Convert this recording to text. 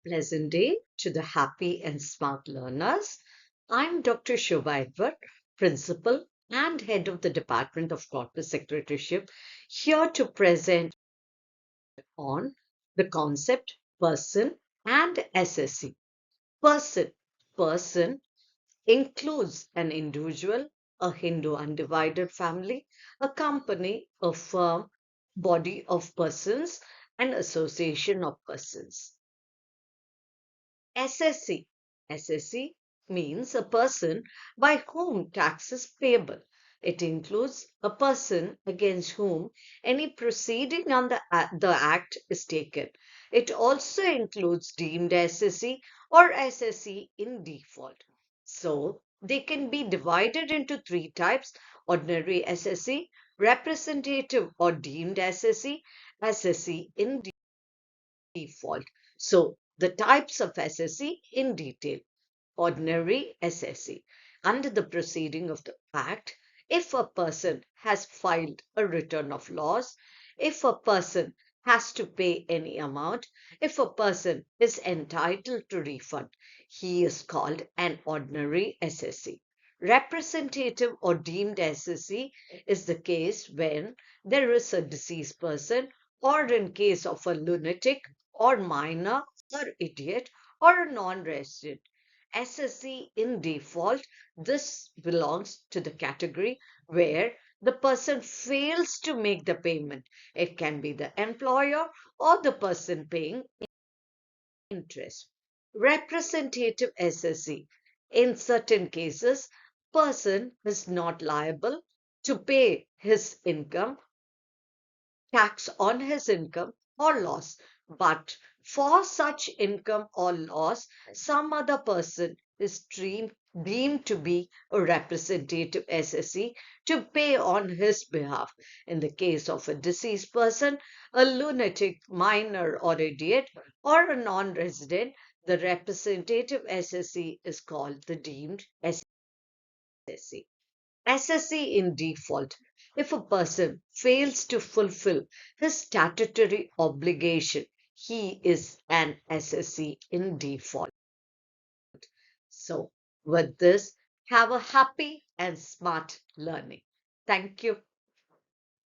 Pleasant day to the happy and smart learners. I'm Dr. Shobha Edward, Principal and Head of the Department of Corporate Secretaryship, here to present on the concept person and Assessee. Person. Person includes an individual, a Hindu undivided family, a company, a firm, body of persons, and association of persons. Assessee. Assessee means a person by whom tax is payable. It includes a person against whom any proceeding on the act is taken. It also includes deemed assessee or assessee in default. So they can be divided into three types: ordinary assessee, representative or deemed assessee, assessee in default. So, the types of assessee in detail. Ordinary assessee. Under the proceeding of the Act, if a person has filed a return of loss, if a person has to pay any amount, if a person is entitled to refund, he is called an ordinary assessee. Representative or deemed assessee is the case when there is a deceased person, or in case of a lunatic or minor or idiot or a non-resident. Assessee in default, this belongs to the category where the person fails to make the payment. It can be the employer or the person paying interest. Representative assessee. In certain cases, person is not liable to pay his income tax on his income or loss. But for such income or loss, some other person is deemed to be a representative assessee to pay on his behalf. In the case of a deceased person, a lunatic, minor, or idiot, or a non resident, the representative assessee is called the deemed assessee. Assessee in default. If a person fails to fulfill his statutory obligation, he is an assessee in default. So, with this, have a happy and smart learning. Thank you.